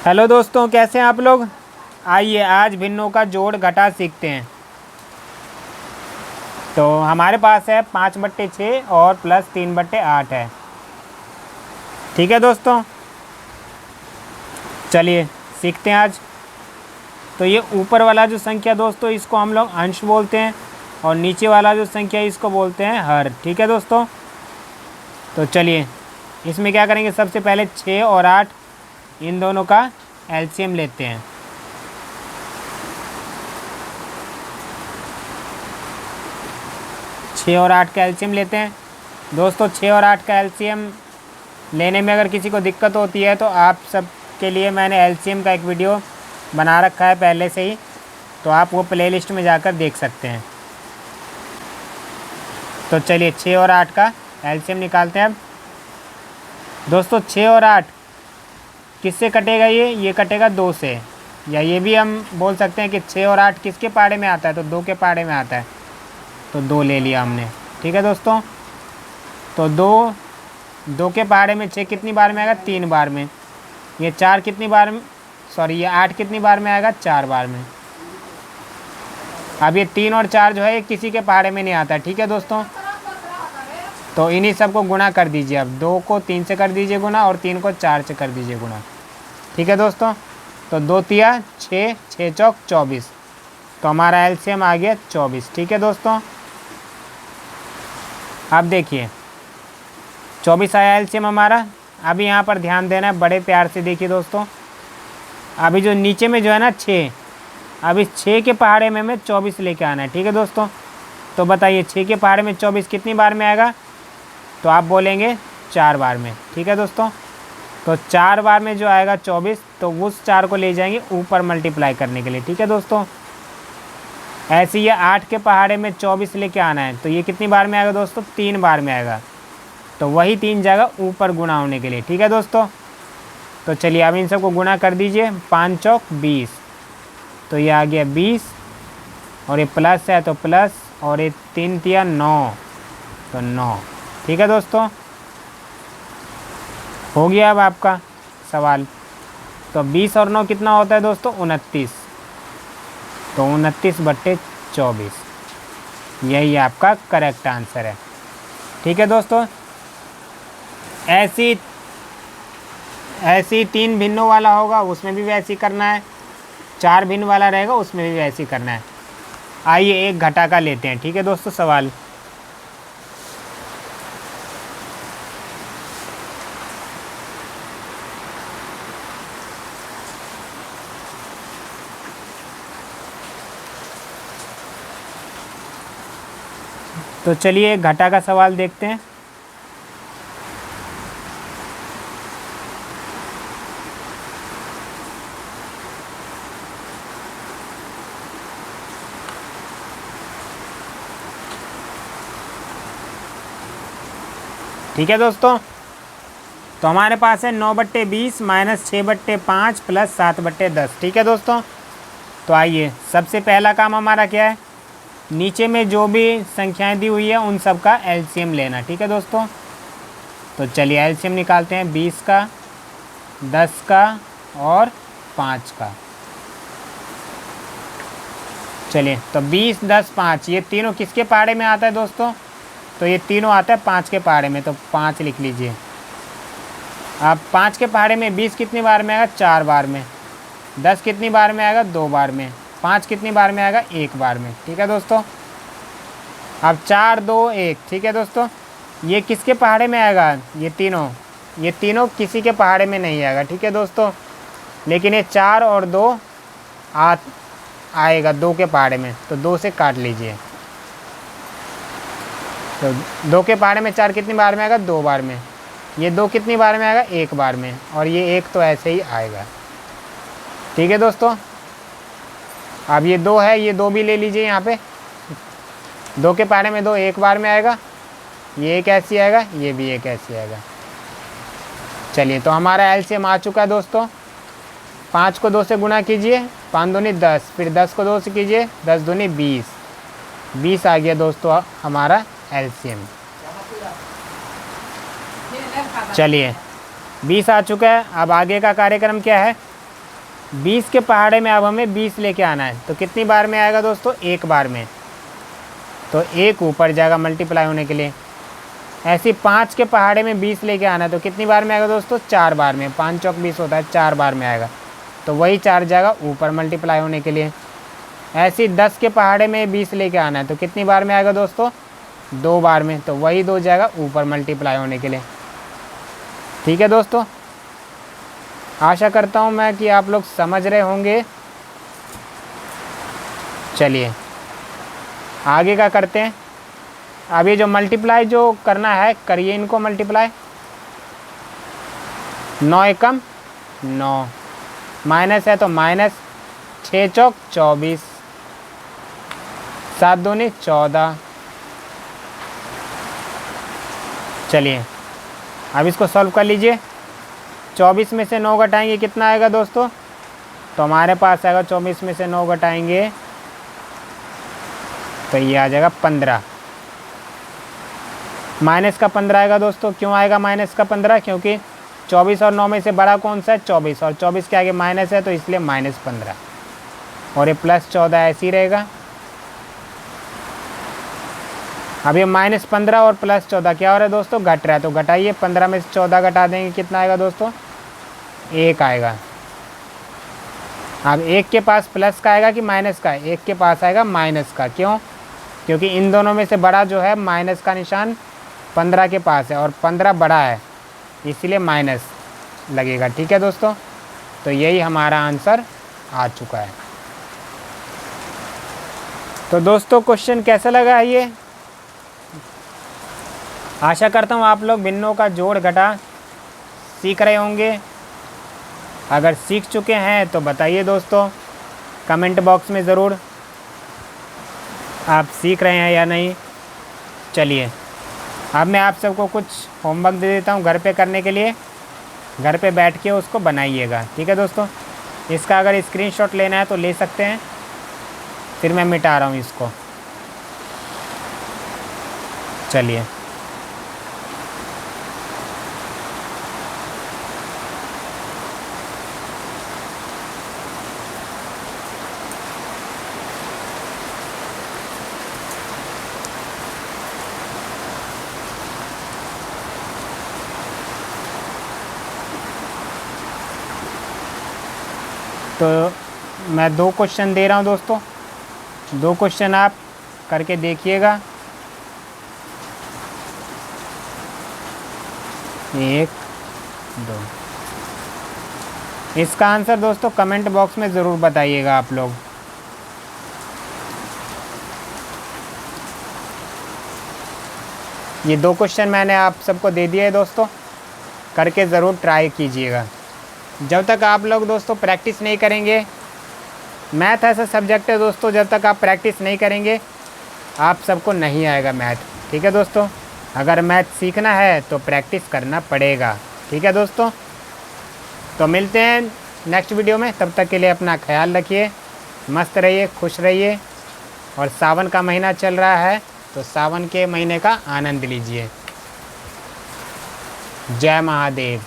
Hello दोस्तों, कैसे हैं आप लोग। आइए आज भिन्नों का जोड़ घटा सीखते हैं। तो हमारे पास है 5/6 और प्लस 3/8 है। ठीक है दोस्तों, चलिए सीखते हैं आज। तो ये ऊपर वाला जो संख्या दोस्तों, इसको हम लोग अंश बोलते हैं और नीचे वाला जो संख्या इसको बोलते हैं हर। ठीक है दोस्तों, तो चलिए इसमें क्या करेंगे, सबसे पहले 6 और 8 इन दोनों का एलसीएम लेते हैं। छः और 8 का एलसीएम लेते हैं दोस्तों। 6 और 8 का एलसीएम लेने में अगर किसी को दिक्कत होती है तो आप सब के लिए मैंने एलसीएम का एक वीडियो बना रखा है पहले से ही, तो आप वो प्लेलिस्ट में जाकर देख सकते हैं। तो चलिए 6 और 8 का एलसीएम निकालते हैं अब दोस्तों। 6 और 8 किससे कटेगा, ये कटेगा 2 से, या ये भी हम बोल सकते हैं कि 6 और 8 किसके पहाड़े में आता है, तो 2 के पहाड़े में आता है, तो 2 ले लिया हमने। ठीक है दोस्तों, तो 2 के पहाड़े में 6 कितनी बार में आएगा, 3 बार में। ये 4 कितनी बार में, ये 8 कितनी बार में आएगा, 4 बार में। अब ये 3 और 4 जो है ये किसी के पहाड़े में नहीं आता। ठीक है दोस्तों, तो इन्हीं सब को गुणा कर दीजिए। अब 2 को 3 से कर दीजिए गुणा और 3 को 4 से कर दीजिए गुणा। ठीक है दोस्तों, तो 2 तिया 6, 6 चौक 24, तो हमारा एलसीएम आ गया 24। ठीक है दोस्तों, अब देखिए 24 आया एलसीएम हमारा। अभी यहाँ पर ध्यान देना है, बड़े प्यार से देखिए दोस्तों। अभी जो नीचे में जो है ना 6, अभी 6 के पहाड़े में हमें 24 लेके आना है। ठीक है दोस्तों, तो बताइए 6 के पहाड़े में 24 कितनी बार में आएगा, तो आप बोलेंगे 4 बार में। ठीक है दोस्तों, तो 4 बार में जो आएगा 24, तो उस 4 को ले जाएंगे ऊपर मल्टीप्लाई करने के लिए। ठीक है दोस्तों, ऐसे ये 8 के पहाड़े में 24 लेके आना है, तो ये कितनी बार में आएगा दोस्तों, 3 बार में आएगा, तो वही 3 जगह ऊपर गुणा होने के लिए। ठीक है दोस्तों, तो चलिए अब इन सबको गुणा कर दीजिए। 5 चौक 20, तो ये आ गया 20, और ये प्लस है तो प्लस, और ये 3 तिया 9, तो 9। ठीक है दोस्तों, हो गया अब आपका सवाल। तो 20 और 9 कितना होता है दोस्तों, 29, तो 29/24, यही आपका करेक्ट आंसर है। ठीक है दोस्तों, ऐसी 3 भिन्नों वाला होगा उसमें भी वैसे ही करना है, 4 भिन्न वाला रहेगा उसमें भी वैसे ही करना है। आइए एक घटा का लेते हैं। ठीक है दोस्तों, सवाल तो चलिए एक घटा का सवाल देखते हैं। ठीक है दोस्तों, तो हमारे पास है 9/20 माइनस 6/5 प्लस 7/10। ठीक है दोस्तों, तो आइए सबसे पहला काम हमारा क्या है, नीचे में जो भी संख्याएं दी हुई है उन सब का एलसीएम लेना। ठीक है दोस्तों, तो चलिए एलसीएम निकालते हैं। 20 का, 10 का और 5 का। चलिए तो 20, 10, 5 ये तीनों किसके पहाड़े में आता है दोस्तों, तो ये तीनों आता है 5 के पहाड़े में, तो 5 लिख लीजिए। अब 5 के पहाड़े में 20 कितनी बार में आएगा, 4 बार में। 10 कितनी बार में आएगा, 2 बार में। 5 कितनी बार में आएगा, 1 बार में। ठीक है दोस्तों, अब 4, 2, 1। ठीक है दोस्तों, ये किसके पहाड़े में आएगा, ये तीनों किसी के पहाड़े में नहीं आएगा। ठीक है दोस्तों, लेकिन ये 4 और 2 आएगा 2 के पहाड़े में, तो 2 से काट लीजिए। तो 2 के पहाड़े में 4 कितनी बार में आएगा, 2 बार में। ये 2 कितनी बार में आएगा, 1 बार में, और ये 1 तो ऐसे ही आएगा। ठीक है दोस्तों, अब ये 2 है, ये 2 भी ले लीजिए यहाँ पे। 2 के पहाड़े में 2 1 बार में आएगा, ये एक ऐसी आएगा, ये भी एक ऐसी आएगा। चलिए तो हमारा एलसीएम आ चुका है दोस्तों। 5 को 2 से गुणा कीजिए, 5 दूनी 10, फिर 10 को 2 से कीजिए, 10 दूनी 20, 20 आ गया दोस्तों हमारा एलसीएम। चलिए 20 आ चुका है। अब आगे का कार्यक्रम क्या है, 20 के पहाड़े में अब हमें 20 लेके आना है, तो कितनी बार में आएगा दोस्तों? एक बार में, तो एक ऊपर जाएगा मल्टीप्लाई होने के लिए। ऐसे 5 के पहाड़े में 20 लेके आना है, तो कितनी बार में आएगा दोस्तों? 4 बार में। 5 चौक 20 होता है, 4 बार में आएगा, तो वही 4 जाएगा ऊपर मल्टीप्लाई होने के लिए। ऐसे 10 के पहाड़े में 20 लेके आना है, तो कितनी बार में आएगा दोस्तों? 2 बार में, तो वही 2 जाएगा ऊपर मल्टीप्लाई होने के लिए। ठीक है दोस्तों, आशा करता हूँ मैं कि आप लोग समझ रहे होंगे। चलिए आगे का करते हैं। अब ये जो मल्टीप्लाई जो करना है, करिए इनको मल्टीप्लाई। 9 एकम 9, माइनस है तो माइनस, 6 चौक 24, 7 दूनी 14। चलिए अब इसको सॉल्व कर लीजिए। 24 में से 9 घटाएंगे कितना आएगा दोस्तों? तो हमारे पास आएगा 24 में से 9 घटाएंगे तो ये आ जाएगा 15। माइनस का 15 आएगा दोस्तों। क्यों आएगा माइनस का 15? क्योंकि 24 और 9 में से बड़ा कौन सा है? 24, और 24 के आगे माइनस है, तो इसलिए -15। और ये +14 ऐसे ही रहेगा। अब ये -15 और +14 क्या हो रहा है दोस्तों? घट रहा है, तो घटाइए। 15 में से 14 घटा देंगे कितना आएगा दोस्तों? 1 आएगा। अब 1 के पास प्लस का आएगा कि माइनस का? 1 के पास आएगा माइनस का। क्यों? क्योंकि इन दोनों में से बड़ा जो है माइनस का निशान 15 के पास है, और 15 बड़ा है, इसलिए माइनस लगेगा। ठीक है दोस्तों, तो यही हमारा आंसर आ चुका है। तो दोस्तों क्वेश्चन कैसा लगा है ये? आशा करता हूँ आप लोग भिन्नों का जोड़ घटा सीख रहे होंगे। अगर सीख चुके हैं तो बताइए दोस्तों कमेंट बॉक्स में ज़रूर आप सीख रहे हैं या नहीं। चलिए अब मैं आप सबको कुछ होमवर्क दे देता हूँ घर पे करने के लिए। घर पे बैठ के उसको बनाइएगा। ठीक है दोस्तों, इसका अगर स्क्रीनशॉट लेना है तो ले सकते हैं। फिर मैं मिटा रहा हूँ इसको। चलिए तो मैं 2 क्वेश्चन दे रहा हूँ दोस्तों, 2 क्वेश्चन आप करके देखिएगा। 1 2। इसका आंसर दोस्तों कमेंट बॉक्स में ज़रूर बताइएगा आप लोग। ये 2 क्वेश्चन मैंने आप सबको दे दिए दोस्तों, करके ज़रूर ट्राई कीजिएगा। जब तक आप लोग दोस्तों प्रैक्टिस नहीं करेंगे, मैथ ऐसा सब्जेक्ट है दोस्तों, जब तक आप प्रैक्टिस नहीं करेंगे आप सबको नहीं आएगा मैथ। ठीक है दोस्तों, अगर मैथ सीखना है तो प्रैक्टिस करना पड़ेगा। ठीक है दोस्तों, तो मिलते हैं नेक्स्ट वीडियो में। तब तक के लिए अपना ख्याल रखिए, मस्त रहिए, खुश रहिए। और सावन का महीना चल रहा है, तो सावन के महीने का आनंद लीजिए। जय महादेव।